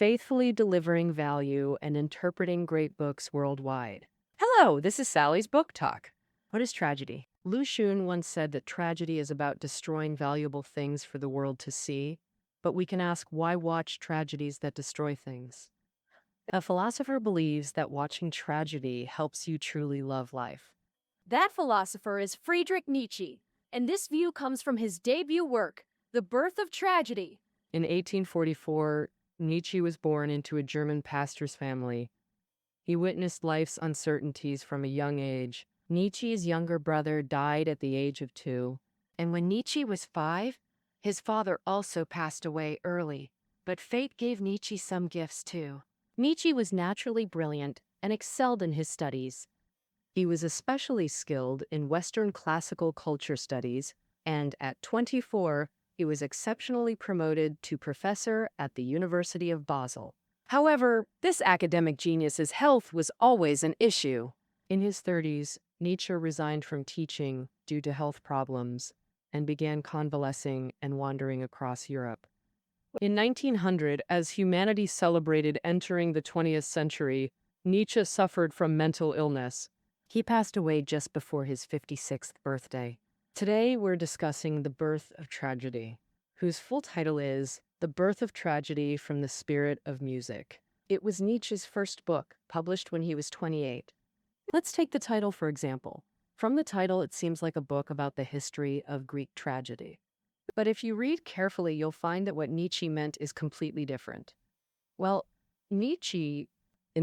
faithfully delivering value and interpreting great books worldwide. Hello, this is Sally's Book Talk. What is tragedy? Lu Xun once said that tragedy is about destroying valuable things for the world to see, but we can ask, why watch tragedies that destroy things? A philosopher believes that watching tragedy helps you truly love life. That philosopher is Friedrich Nietzsche, and this view comes from his debut work, The Birth of Tragedy. In 1844, Nietzsche was born into a German pastor's family. He witnessed life's uncertainties from a young age. Nietzsche's younger brother died at the age of 2, and when Nietzsche was 5, his father also passed away early. But fate gave Nietzsche some gifts too. Nietzsche was naturally brilliant and excelled in his studies. He was especially skilled in Western classical culture studies, and at 24, he was exceptionally promoted to professor at the University of Basel. However, this academic genius's health was always an issue. In his 30s, Nietzsche resigned from teaching due to health problems and began convalescing and wandering across Europe. In 1900, as humanity celebrated entering the 20th century, Nietzsche suffered from mental illness. He passed away just before his 56th birthday. Today, we're discussing The Birth of Tragedy, whose full title is The Birth of Tragedy from the Spirit of Music. It was Nietzsche's first book, published when he was 28. Let's take the title for example. From the title, it seems like a book about the history of Greek tragedy. But if you read carefully, you'll find that what Nietzsche meant is completely different. Well, in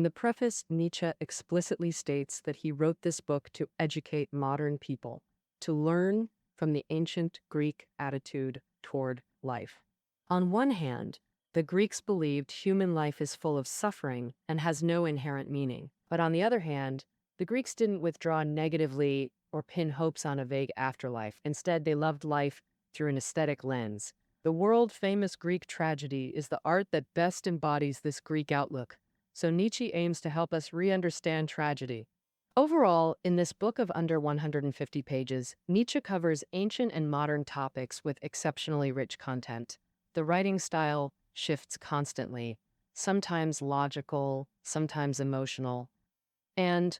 the preface, Nietzsche explicitly states that he wrote this book to educate modern people, to learn from the ancient Greek attitude toward life. On one hand, the Greeks believed human life is full of suffering and has no inherent meaning. But on the other hand, the Greeks didn't withdraw negatively or pin hopes on a vague afterlife. Instead, they loved life through an aesthetic lens. The world-famous Greek tragedy is the art that best embodies this Greek outlook. So Nietzsche aims to help us re-understand tragedy. Overall, in this book of under 150 pages, Nietzsche covers ancient and modern topics with exceptionally rich content. The writing style shifts constantly, sometimes logical, sometimes emotional, and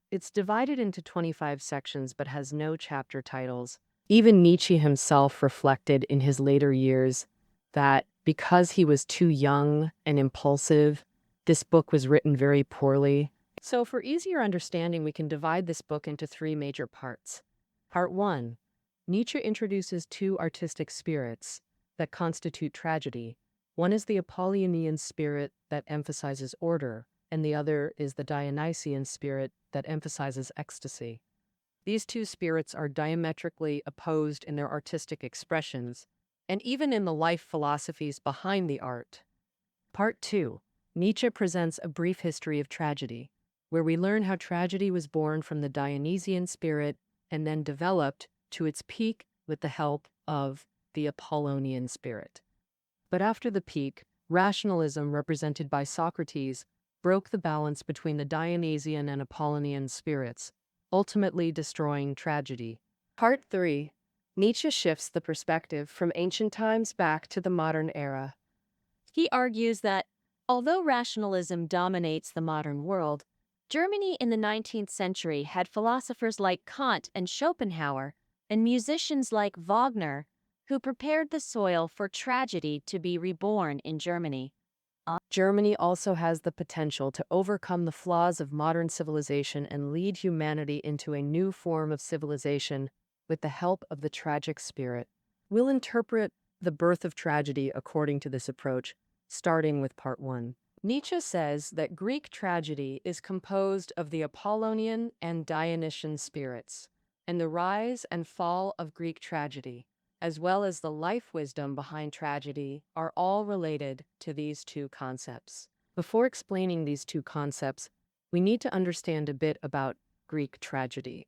it's divided into 25 sections but has no chapter titles. Even Nietzsche himself reflected in his later years that because he was too young and impulsive, this book was written very poorly. So for easier understanding, we can divide this book into 3 major parts. Part 1. Nietzsche introduces 2 artistic spirits that constitute tragedy. One is the Apollonian spirit that emphasizes order, and the other is the Dionysian spirit that emphasizes ecstasy. These 2 spirits are diametrically opposed in their artistic expressions, and even in the life philosophies behind the art. Part 2. Nietzsche presents a brief history of tragedy, where we learn how tragedy was born from the Dionysian spirit and then developed to its peak with the help of the Apollonian spirit. But after the peak, rationalism, represented by Socrates, broke the balance between the Dionysian and Apollonian spirits, ultimately destroying tragedy. Part 3. Nietzsche shifts the perspective from ancient times back to the modern era. He argues that, although rationalism dominates the modern world, Germany in the 19th century had philosophers like Kant and Schopenhauer, and musicians like Wagner, who prepared the soil for tragedy to be reborn in Germany. Germany also has the potential to overcome the flaws of modern civilization and lead humanity into a new form of civilization with the help of the tragic spirit. We'll interpret the birth of tragedy according to this approach, starting with part 1. Nietzsche says that Greek tragedy is composed of the Apollonian and Dionysian spirits, and the rise and fall of Greek tragedy, as well as the life wisdom behind tragedy, are all related to these 2 concepts. Before explaining these 2 concepts, we need to understand a bit about Greek tragedy.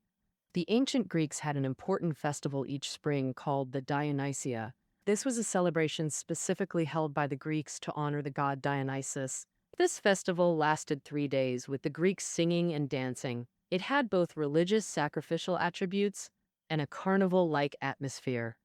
The ancient Greeks had an important festival each spring called the Dionysia. This was a celebration specifically held by the Greeks to honor the god Dionysus. This festival lasted 3 days, with the Greeks singing and dancing. It had both religious sacrificial attributes and a carnival-like atmosphere.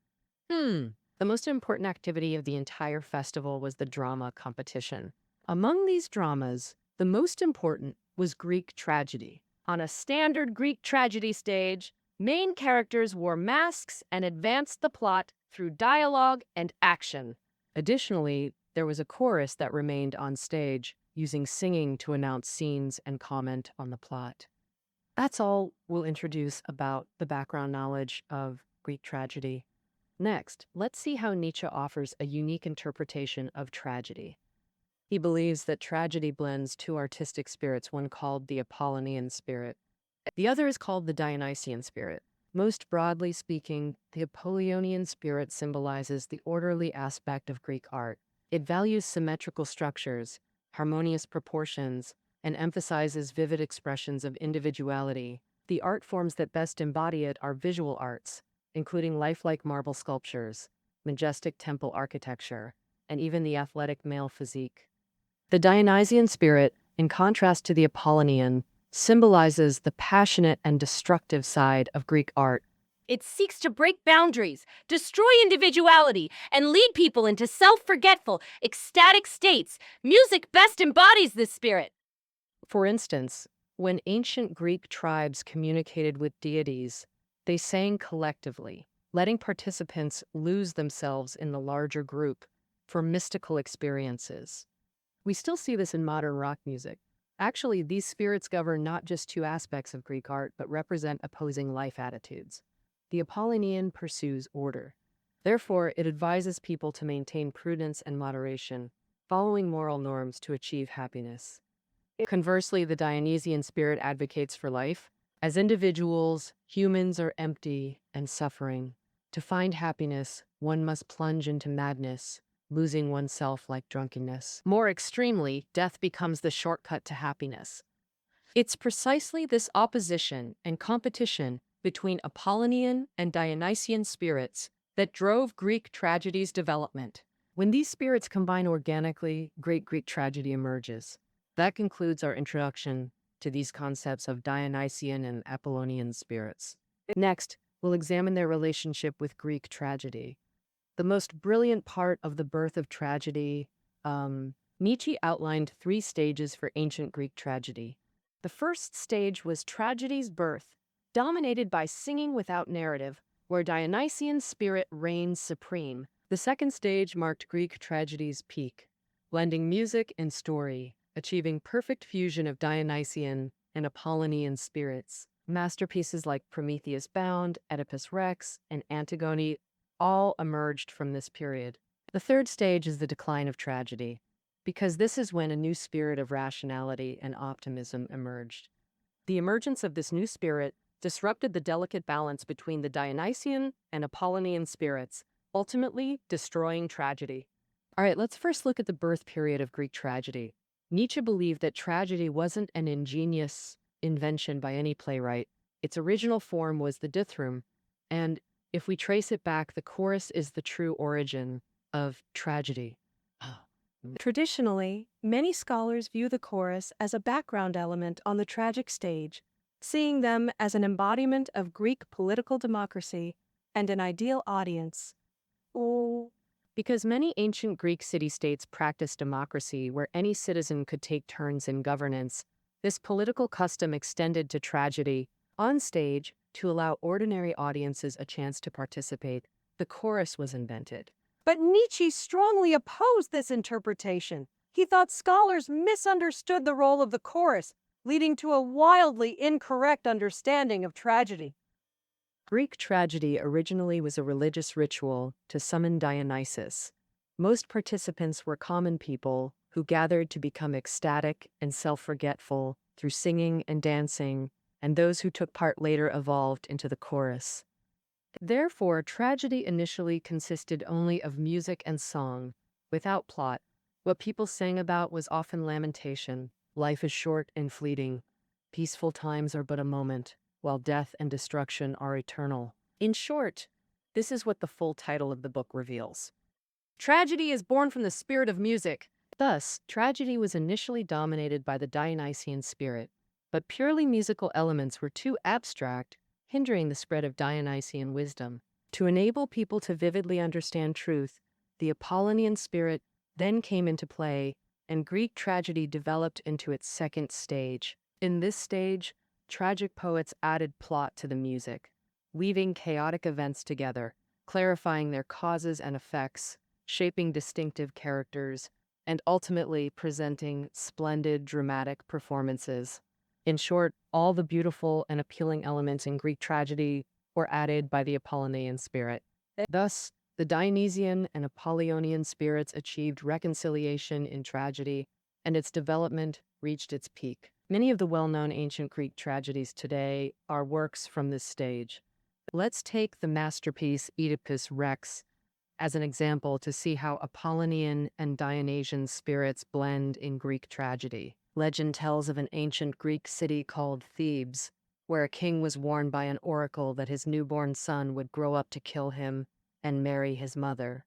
The most important activity of the entire festival was the drama competition. Among these dramas, the most important was Greek tragedy. On a standard Greek tragedy stage, main characters wore masks and advanced the plot through dialogue and action. Additionally, there was a chorus that remained on stage, using singing to announce scenes and comment on the plot. That's all we'll introduce about the background knowledge of Greek tragedy. Next, let's see how Nietzsche offers a unique interpretation of tragedy. He believes that tragedy blends two artistic spirits, one called the Apollonian spirit. The other is called the Dionysian spirit. Most broadly speaking, the Apollonian spirit symbolizes the orderly aspect of Greek art. It values symmetrical structures, harmonious proportions, and emphasizes vivid expressions of individuality. The art forms that best embody it are visual arts, including lifelike marble sculptures, majestic temple architecture, and even the athletic male physique. The Dionysian spirit, in contrast to the Apollonian, symbolizes the passionate and destructive side of Greek art. It seeks to break boundaries, destroy individuality, and lead people into self-forgetful, ecstatic states. Music best embodies this spirit. For instance, when ancient Greek tribes communicated with deities, they sang collectively, letting participants lose themselves in the larger group for mystical experiences. We still see this in modern rock music. Actually, these spirits govern not just two aspects of Greek art, but represent opposing life attitudes. The Apollonian pursues order. Therefore, it advises people to maintain prudence and moderation, following moral norms to achieve happiness. Conversely, the Dionysian spirit advocates for life. As individuals, humans are empty and suffering. To find happiness, one must plunge into madness, losing oneself like drunkenness. More extremely, death becomes the shortcut to happiness. It's precisely this opposition and competition between Apollonian and Dionysian spirits that drove Greek tragedy's development. When these spirits combine organically, great Greek tragedy emerges. That concludes our introduction to these concepts of Dionysian and Apollonian spirits. Next, we'll examine their relationship with Greek tragedy. The most brilliant part of the birth of tragedy, Nietzsche outlined 3 stages for ancient Greek tragedy. The first stage was tragedy's birth, dominated by singing without narrative, where Dionysian spirit reigns supreme. The second stage marked Greek tragedy's peak, blending music and story, achieving perfect fusion of Dionysian and Apollonian spirits. Masterpieces like Prometheus Bound, Oedipus Rex, and Antigone all emerged from this period. The third stage is the decline of tragedy, because this is when a new spirit of rationality and optimism emerged. The emergence of this new spirit disrupted the delicate balance between the Dionysian and Apollonian spirits, ultimately destroying tragedy. All right, let's first look at the birth period of Greek tragedy. Nietzsche believed that tragedy wasn't an ingenious invention by any playwright. Its original form was the dithrum, and if we trace it back, the chorus is the true origin of tragedy. Traditionally, many scholars view the chorus as a background element on the tragic stage, seeing them as an embodiment of Greek political democracy and an ideal audience. Because many ancient Greek city-states practiced democracy where any citizen could take turns in governance, this political custom extended to tragedy. On stage, to allow ordinary audiences a chance to participate, the chorus was invented. But Nietzsche strongly opposed this interpretation. He thought scholars misunderstood the role of the chorus, leading to a wildly incorrect understanding of tragedy. Greek tragedy originally was a religious ritual to summon Dionysus. Most participants were common people who gathered to become ecstatic and self-forgetful through singing and dancing, and those who took part later evolved into the chorus. Therefore, tragedy initially consisted only of music and song, without plot. What people sang about was often lamentation. Life is short and fleeting. Peaceful times are but a moment, while death and destruction are eternal. In short, this is what the full title of the book reveals. Tragedy is born from the spirit of music. Thus, tragedy was initially dominated by the Dionysian spirit, but purely musical elements were too abstract, hindering the spread of Dionysian wisdom. To enable people to vividly understand truth, the Apollonian spirit then came into play and Greek tragedy developed into its second stage. In this stage, tragic poets added plot to the music, weaving chaotic events together, clarifying their causes and effects, shaping distinctive characters, and ultimately presenting splendid dramatic performances. In short, all the beautiful and appealing elements in Greek tragedy were added by the Apollonian spirit. Thus, the Dionysian and Apollonian spirits achieved reconciliation in tragedy, and its development reached its peak. Many of the well-known ancient Greek tragedies today are works from this stage. Let's take the masterpiece Oedipus Rex as an example to see how Apollonian and Dionysian spirits blend in Greek tragedy. Legend tells of an ancient Greek city called Thebes, where a king was warned by an oracle that his newborn son would grow up to kill him and marry his mother.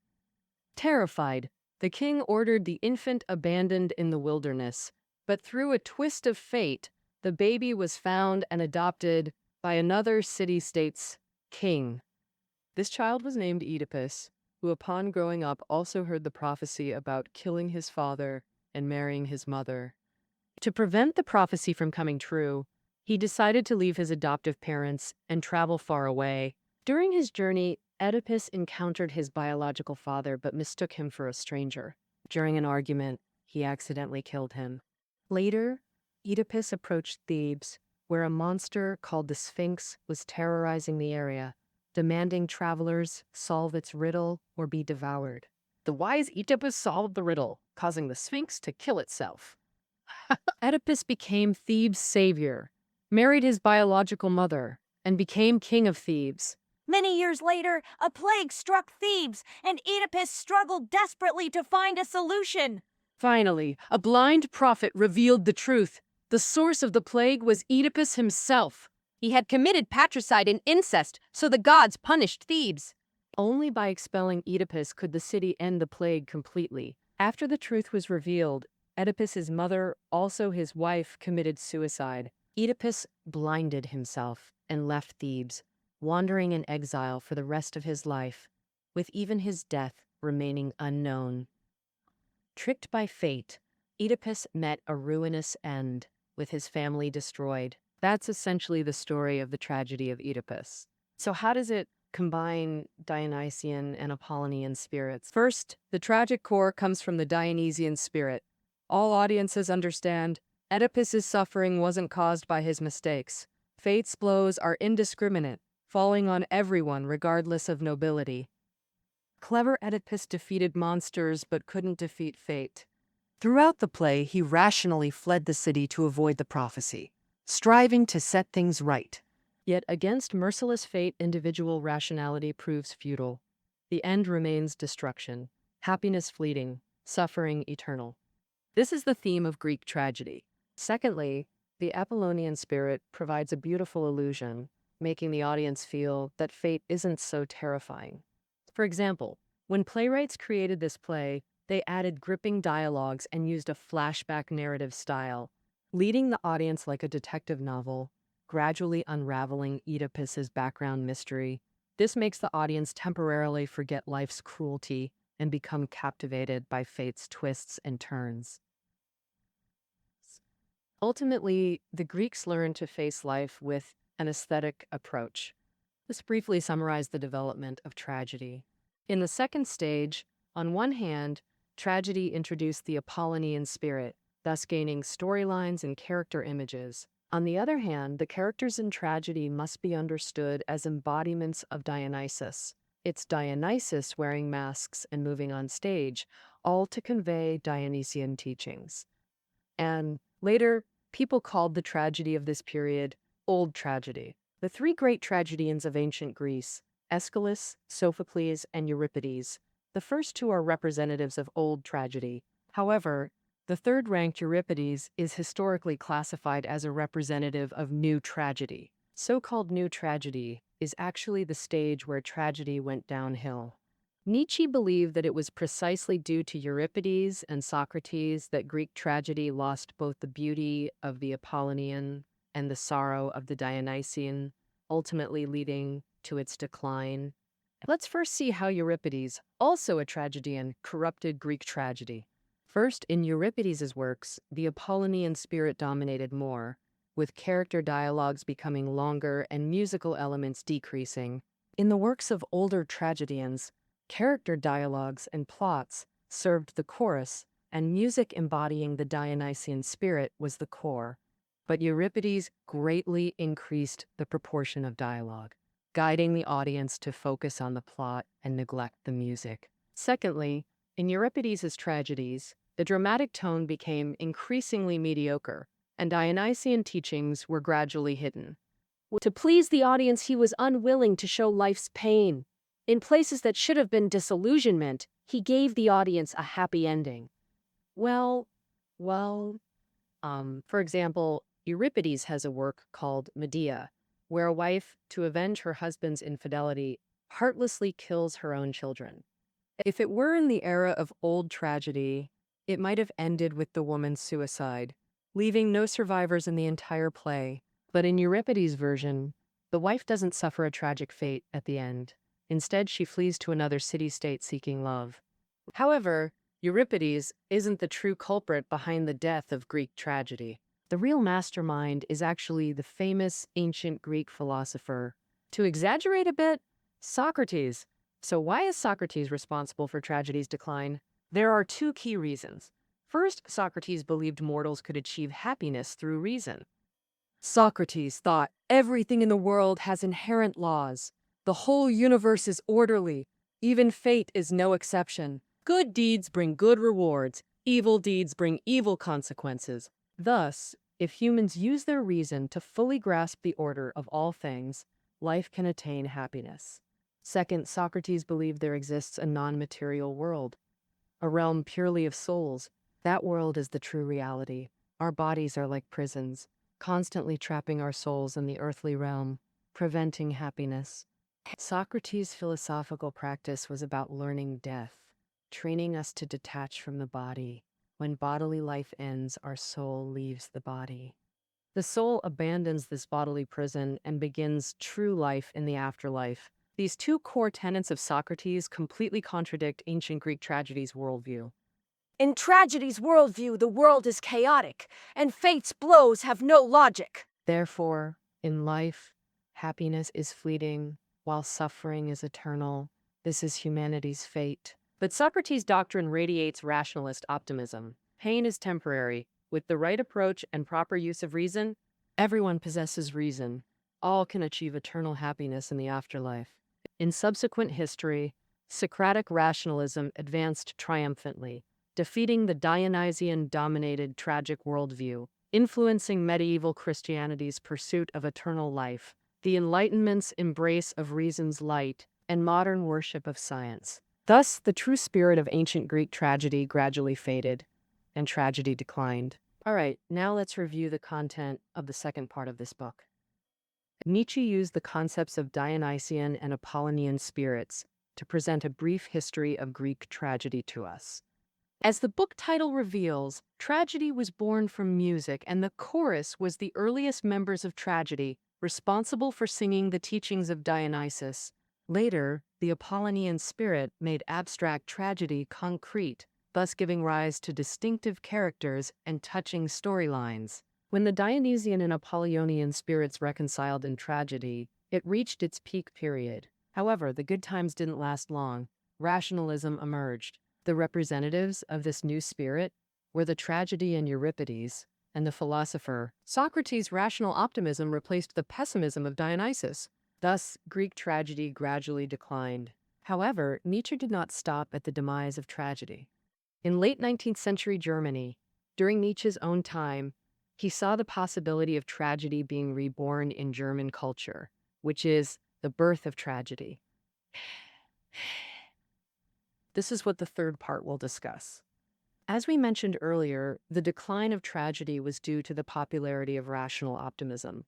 Terrified, the king ordered the infant abandoned in the wilderness, but through a twist of fate, the baby was found and adopted by another city-state's king. This child was named Oedipus, who upon growing up also heard the prophecy about killing his father and marrying his mother. To prevent the prophecy from coming true, he decided to leave his adoptive parents and travel far away. During his journey, Oedipus encountered his biological father but mistook him for a stranger. During an argument, he accidentally killed him. Later, Oedipus approached Thebes, where a monster called the Sphinx was terrorizing the area, demanding travelers solve its riddle or be devoured. The wise Oedipus solved the riddle, causing the Sphinx to kill itself. Oedipus became Thebes' savior, married his biological mother, and became king of Thebes. Many years later, a plague struck Thebes, and Oedipus struggled desperately to find a solution. Finally, a blind prophet revealed the truth. The source of the plague was Oedipus himself. He had committed patricide and incest, so the gods punished Thebes. Only by expelling Oedipus could the city end the plague completely. After the truth was revealed, Oedipus's mother, also his wife, committed suicide. Oedipus blinded himself and left Thebes, wandering in exile for the rest of his life, with even his death remaining unknown. Tricked by fate, Oedipus met a ruinous end, with his family destroyed. That's essentially the story of the tragedy of Oedipus. So how does it combine Dionysian and Apollonian spirits? First, the tragic core comes from the Dionysian spirit. All audiences understand Oedipus's suffering wasn't caused by his mistakes. Fate's blows are indiscriminate, falling on everyone regardless of nobility. Clever Oedipus defeated monsters but couldn't defeat fate. Throughout the play, he rationally fled the city to avoid the prophecy, striving to set things right. Yet against merciless fate, individual rationality proves futile. The end remains destruction, happiness fleeting, suffering eternal. This is the theme of Greek tragedy. Secondly, the Apollonian spirit provides a beautiful illusion, making the audience feel that fate isn't so terrifying. For example, when playwrights created this play, they added gripping dialogues and used a flashback narrative style, leading the audience like a detective novel, gradually unraveling Oedipus's background mystery. This makes the audience temporarily forget life's cruelty and become captivated by fate's twists and turns. Ultimately, the Greeks learned to face life with an aesthetic approach. Let's briefly summarize the development of tragedy. In the second stage, on one hand, tragedy introduced the Apollonian spirit, thus gaining storylines and character images. On the other hand, the characters in tragedy must be understood as embodiments of Dionysus. It's Dionysus wearing masks and moving on stage, all to convey Dionysian teachings. And later, people called the tragedy of this period Old Tragedy. The three great tragedians of ancient Greece, Aeschylus, Sophocles, and Euripides, the first two are representatives of Old Tragedy. However, the third-ranked Euripides is historically classified as a representative of New Tragedy. So-called New Tragedy is actually the stage where tragedy went downhill. Nietzsche believed that it was precisely due to Euripides and Socrates that Greek tragedy lost both the beauty of the Apollonian and the sorrow of the Dionysian, ultimately leading to its decline. Let's first see how Euripides, also a tragedian, corrupted Greek tragedy. First, in Euripides' works, the Apollonian spirit dominated more, with character dialogues becoming longer and musical elements decreasing. In the works of older tragedians, character dialogues and plots served the chorus, and music embodying the Dionysian spirit was the core. But Euripides greatly increased the proportion of dialogue, guiding the audience to focus on the plot and neglect the music. Secondly, in Euripides' tragedies, the dramatic tone became increasingly mediocre, and Dionysian teachings were gradually hidden. To please the audience, he was unwilling to show life's pain. In places that should have been disillusionment, he gave the audience a happy ending. For example, Euripides has a work called Medea, where a wife, to avenge her husband's infidelity, heartlessly kills her own children. If it were in the era of old tragedy, it might have ended with the woman's suicide, leaving no survivors in the entire play. But in Euripides' version, the wife doesn't suffer a tragic fate at the end. Instead, she flees to another city-state seeking love. However, Euripides isn't the true culprit behind the death of Greek tragedy. The real mastermind is actually the famous ancient Greek philosopher. To exaggerate a bit, Socrates. So why is Socrates responsible for tragedy's decline? There are two key reasons. First, Socrates believed mortals could achieve happiness through reason. Socrates thought everything in the world has inherent laws. The whole universe is orderly. Even fate is no exception. Good deeds bring good rewards. Evil deeds bring evil consequences. Thus, if humans use their reason to fully grasp the order of all things, life can attain happiness. Second, Socrates believed there exists a non-material world, a realm purely of souls. That world is the true reality. Our bodies are like prisons, constantly trapping our souls in the earthly realm, preventing happiness. Socrates' philosophical practice was about learning death, training us to detach from the body. When bodily life ends, our soul leaves the body. The soul abandons this bodily prison and begins true life in the afterlife. These two core tenets of Socrates completely contradict ancient Greek tragedy's worldview. In tragedy's worldview, the world is chaotic, and fate's blows have no logic. Therefore, in life, happiness is fleeting, while suffering is eternal. This is humanity's fate. But Socrates' doctrine radiates rationalist optimism. Pain is temporary. With the right approach and proper use of reason, everyone possesses reason. All can achieve eternal happiness in the afterlife. In subsequent history, Socratic rationalism advanced triumphantly, defeating the Dionysian-dominated tragic worldview, influencing medieval Christianity's pursuit of eternal life, the Enlightenment's embrace of reason's light, and modern worship of science. Thus, the true spirit of ancient Greek tragedy gradually faded, and tragedy declined. All right, now let's review the content of the second part of this book. Nietzsche used the concepts of Dionysian and Apollonian spirits to present a brief history of Greek tragedy to us. As the book title reveals, tragedy was born from music, and the chorus was the earliest members of tragedy, responsible for singing the teachings of Dionysus. Later, the Apollonian spirit made abstract tragedy concrete, thus giving rise to distinctive characters and touching storylines. When the Dionysian and Apollonian spirits reconciled in tragedy, it reached its peak period. However, the good times didn't last long. Rationalism emerged. The representatives of this new spirit were the tragedy in Euripides and the philosopher. Socrates' rational optimism replaced the pessimism of Dionysus. Thus, Greek tragedy gradually declined. However, Nietzsche did not stop at the demise of tragedy. In late 19th century Germany, during Nietzsche's own time, he saw the possibility of tragedy being reborn in German culture, which is the birth of tragedy. This is what the third part will discuss. As we mentioned earlier, the decline of tragedy was due to the popularity of rational optimism.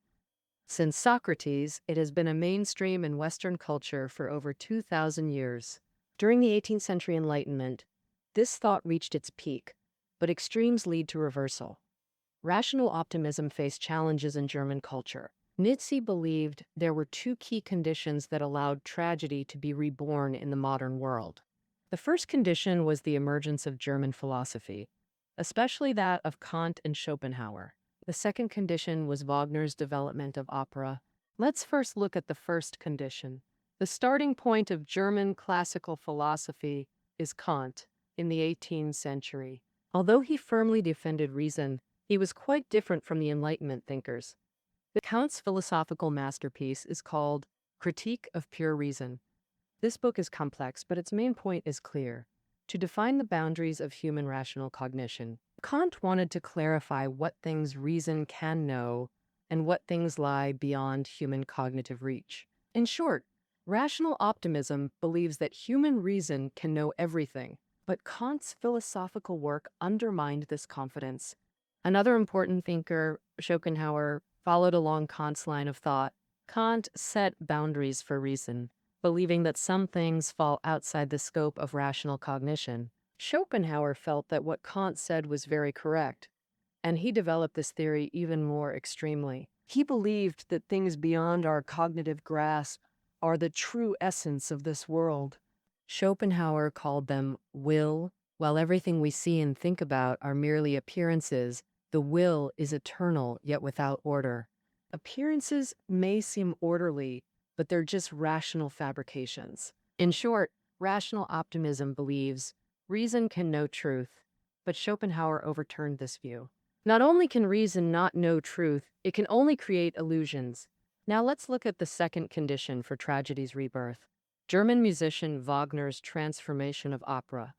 Since Socrates, it has been a mainstream in Western culture for over 2,000 years. During the 18th century Enlightenment, this thought reached its peak, but extremes lead to reversal. Rational optimism faced challenges in German culture. Nietzsche believed there were two key conditions that allowed tragedy to be reborn in the modern world. The first condition was the emergence of German philosophy. especially that of Kant and Schopenhauer. The second condition was Wagner's development of opera. Let's first look at the first condition. The starting point of German classical philosophy is Kant in the 18th century. Although he firmly defended reason, he was quite different from the Enlightenment thinkers. Kant's philosophical masterpiece is called Critique of Pure Reason. This book is complex, but its main point is clear: to define the boundaries of human rational cognition. Kant wanted to clarify what things reason can know and what things lie beyond human cognitive reach. In short, rational optimism believes that human reason can know everything, but Kant's philosophical work undermined this confidence. Another important thinker, Schopenhauer, followed along Kant's line of thought. Kant set boundaries for reason, believing that some things fall outside the scope of rational cognition. Schopenhauer felt that what Kant said was very correct, and he developed this theory even more extremely. He believed that things beyond our cognitive grasp are the true essence of this world. Schopenhauer called them will. While everything we see and think about are merely appearances, the will is eternal yet without order. Appearances may seem orderly, but they're just rational fabrications. In short, rational optimism believes reason can know truth, but Schopenhauer overturned this view. Not only can reason not know truth, it can only create illusions. Now let's look at the second condition for tragedy's rebirth: German musician Wagner's transformation of opera.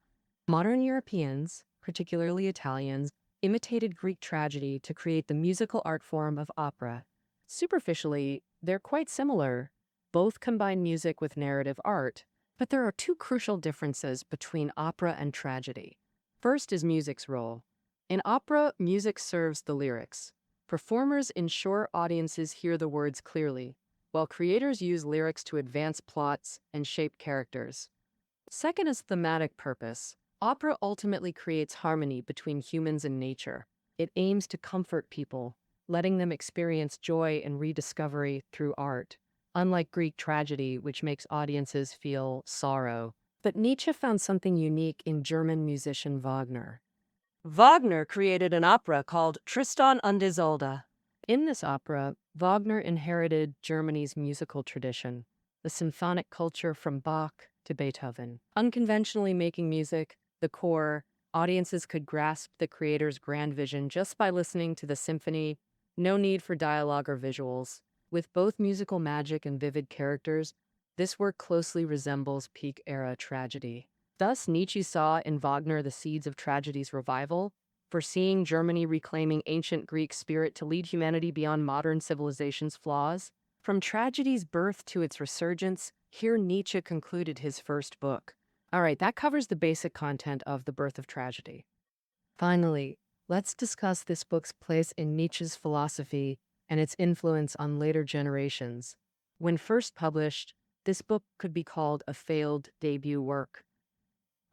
Modern Europeans, particularly Italians, imitated Greek tragedy to create the musical art form of opera. Superficially, they're quite similar. Both combine music with narrative art, but there are two crucial differences between opera and tragedy. First is music's role. In opera, music serves the lyrics. Performers ensure audiences hear the words clearly, while creators use lyrics to advance plots and shape characters. Second is thematic purpose. Opera ultimately creates harmony between humans and nature. It aims to comfort people, letting them experience joy and rediscovery through art, unlike Greek tragedy, which makes audiences feel sorrow. But Nietzsche found something unique in German musician Wagner. Wagner created an opera called Tristan und Isolde. In this opera, Wagner inherited Germany's musical tradition, the symphonic culture from Bach to Beethoven. Unconventionally making music, the core, audiences could grasp the creator's grand vision just by listening to the symphony. No need for dialogue or visuals. With both musical magic and vivid characters, this work closely resembles peak-era tragedy. Thus, Nietzsche saw in Wagner the seeds of tragedy's revival, foreseeing Germany reclaiming ancient Greek spirit to lead humanity beyond modern civilization's flaws. From tragedy's birth to its resurgence, here Nietzsche concluded his first book. All right, that covers the basic content of The Birth of Tragedy. Finally, let's discuss this book's place in Nietzsche's philosophy and its influence on later generations. When first published, this book could be called a failed debut work.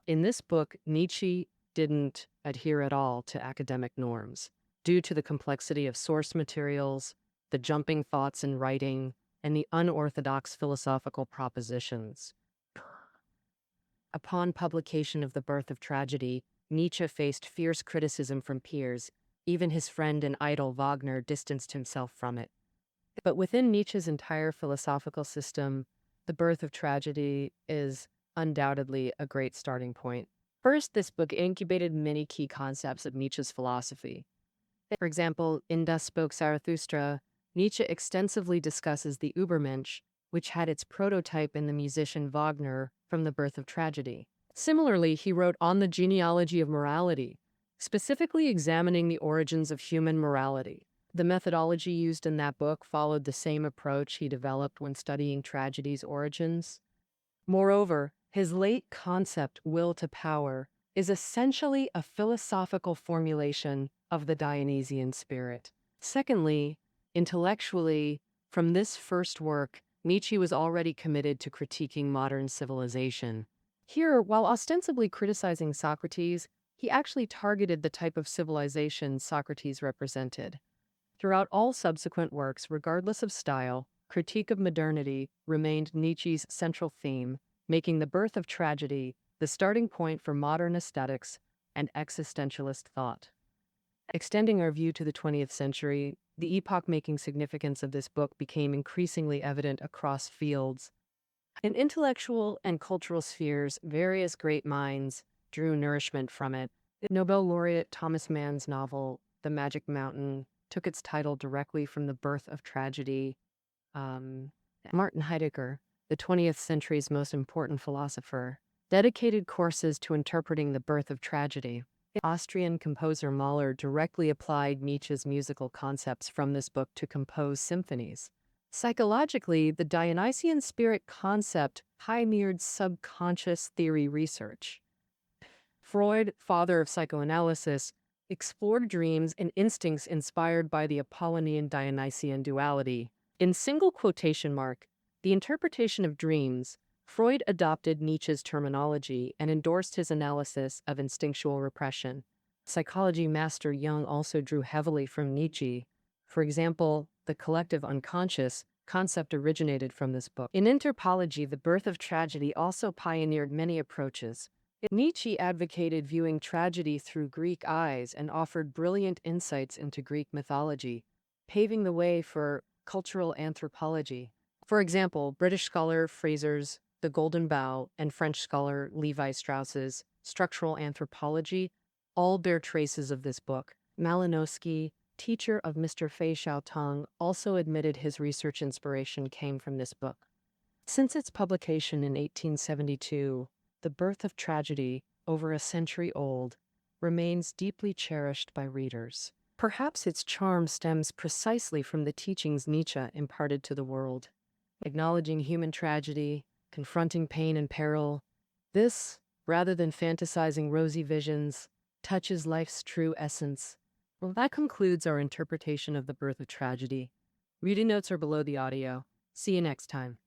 In this book, Nietzsche didn't adhere at all to academic norms due to the complexity of source materials, the jumping thoughts in writing, and the unorthodox philosophical propositions. Upon publication of The Birth of Tragedy, Nietzsche faced fierce criticism from peers. Even his friend and idol Wagner distanced himself from it. But within Nietzsche's entire philosophical system, The Birth of Tragedy is undoubtedly a great starting point. First, this book incubated many key concepts of Nietzsche's philosophy. For example, in Das Spoke Zarathustra, Nietzsche extensively discusses the Übermensch, which had its prototype in the musician Wagner from The Birth of Tragedy. Similarly, he wrote on the genealogy of morality, specifically examining the origins of human morality. The methodology used in that book followed the same approach he developed when studying tragedy's origins. Moreover, his late concept, will to power, is essentially a philosophical formulation of the Dionysian spirit. Secondly, intellectually, from this first work, Nietzsche was already committed to critiquing modern civilization. Here, while ostensibly criticizing Socrates, he actually targeted the type of civilization Socrates represented. Throughout all subsequent works, regardless of style, critique of modernity remained Nietzsche's central theme, making The Birth of Tragedy the starting point for modern aesthetics and existentialist thought. Extending our view to the 20th century, the epoch-making significance of this book became increasingly evident across fields. In intellectual and cultural spheres, various great minds drew nourishment from it. Nobel laureate Thomas Mann's novel, The Magic Mountain, took its title directly from the birth of tragedy. Martin Heidegger, the 20th century's most important philosopher, dedicated courses to interpreting the birth of tragedy. Austrian composer Mahler directly applied Nietzsche's musical concepts from this book to compose symphonies. Psychologically, the Dionysian spirit concept pioneered subconscious theory research. Freud, father of psychoanalysis, explored dreams and instincts inspired by the Apollonian Dionysian duality. In single quotation mark, the interpretation of dreams, Freud adopted Nietzsche's terminology and endorsed his analysis of instinctual repression. Psychology master Jung also drew heavily from Nietzsche. For example, the collective unconscious concept originated from this book. In anthropology, the birth of tragedy also pioneered many approaches. Nietzsche advocated viewing tragedy through Greek eyes and offered brilliant insights into Greek mythology, paving the way for cultural anthropology. For example, British scholar Fraser's The Golden Bough and French scholar Levi Strauss's Structural Anthropology all bear traces of this book. Malinowski, teacher of Mr. Fei Xiaotong, also admitted his research inspiration came from this book. Since its publication in 1872, The Birth of Tragedy, over a century old, remains deeply cherished by readers. Perhaps its charm stems precisely from the teachings Nietzsche imparted to the world. Acknowledging human tragedy, confronting pain and peril, this, rather than fantasizing rosy visions, touches life's true essence. Well, that concludes our interpretation of The Birth of Tragedy. Reading notes are below the audio. See you next time.